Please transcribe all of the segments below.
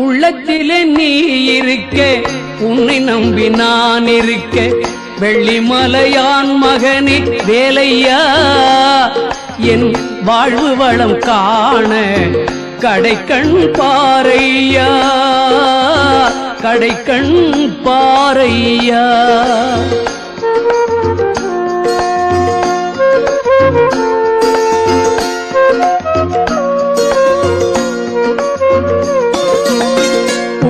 உள்ளத்திலே நீ இருக்க, உன்னை நம்பி நான் இருக்க, வெள்ளிமலையான் மகனே வேலையா, என் வாழ்வு வளம் காண கடைக்கண் பாரையா, கடைக்கண் பாரையா.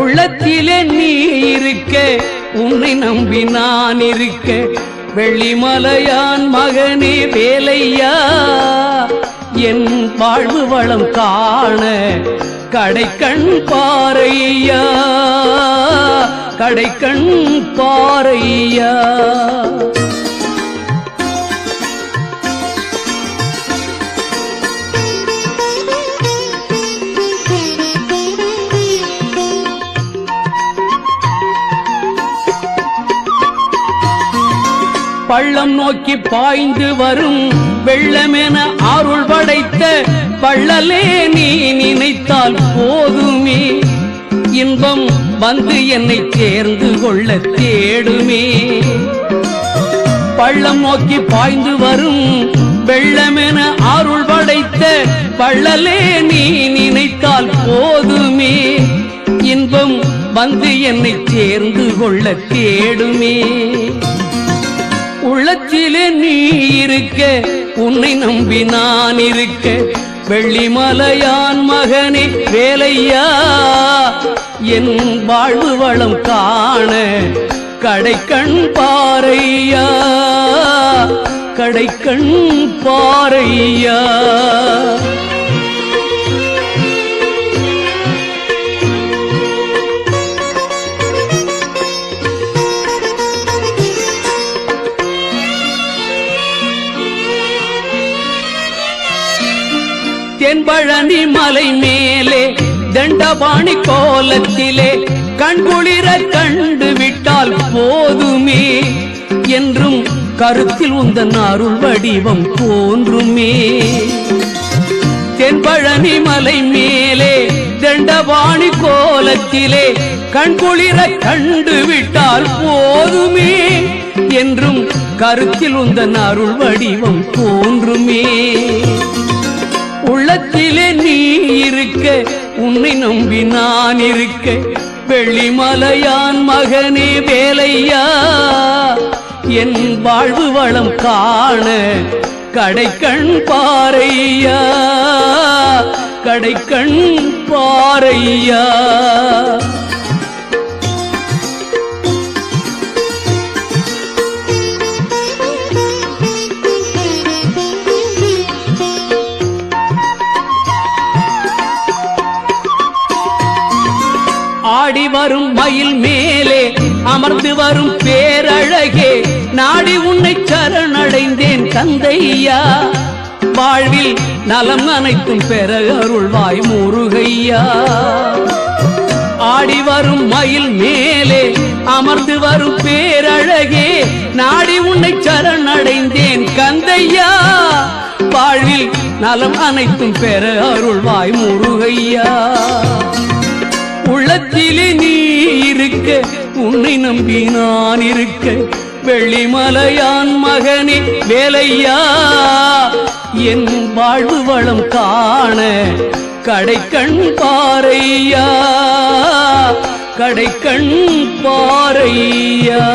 உள்ளத்திலே நீ இருக்க, உன்னை நம்பி நான் இருக்க, வெள்ளிமலையான் மகனே வேலையா, என் வாழ்வு வளம் காண கடைக்கண் பாரையா, கடைக்கண் பாரையா. பள்ளம் நோக்கி பாய்ந்து வரும் வெள்ளமென அருள் படைத்த பள்ளலே நீ நினைத்தால் போதுமே, இன்பம் வந்து என்னை சேர்ந்து கொள்ள தேடுமே. பள்ளம் நோக்கி பாய்ந்து வரும் வெள்ளமென அருள் படைத்த பள்ளலே நீ நினைத்தால் போதுமே, இன்பம் வந்து என்னை சேர்ந்து கொள்ள தேடுமே. உள்ளத்திலே நீ இருக்க, உன்னை நம்பி நான் இருக்க, வெள்ளிமலையான் மகனே வேலையா, என் வாழ்வு வளம் காண கடைக்கண் பாரையா, கடைக்கண் பாரையா. தென்பழனி மலை மேலே தண்டபாணி கோலத்திலே கண்குளிர கண்டு விட்டால் போதுமே, என்றும் கருத்தில் உந்தன் அருள் வடிவம் தோன்றுமே. தென்பழனி மலை மேலே தண்டபாணி கோலத்திலே கண்குளிர கண்டு விட்டால் போதுமே, என்றும் கருத்தில் உந்தன் அருள் வடிவம் தோன்றுமே. உள்ளத்திலே நீ இருக்க, உன்னை நம்பி நான் இருக்க, வெள்ளிமலையான் மகனே வேலையா, என் வாழ்வு வளம் காண கடைக்கண் பாரையா, கடைக்கண் பாரையா. ஆடி வரும் மயில் மேலே அமர்ந்து வரும் பேரழகே, நாடி உன்னை சரணடைந்தேன் தந்தையா, வாழ்வில் நலம் அனைத்தும் பெற அருள்வாய் முருகையா. ஆடி வரும் மயில் மேலே அமர்ந்து வரும் பேரழகே, நாடி உன்னை சரணடைந்தேன் கந்தையா, வாழ்வில் நலம் அனைத்தும் பெற அருள்வாய் முருகையா. உள்ளத்திலே நீ இருக்க, உன்னை நம்பி நான் இருக்க, வெள்ளிமலையான் மகனே வேலையா, என் வாழ்வு வளம் காண கடைக்கண் பாரையா, கடைக்கண் பாரையா.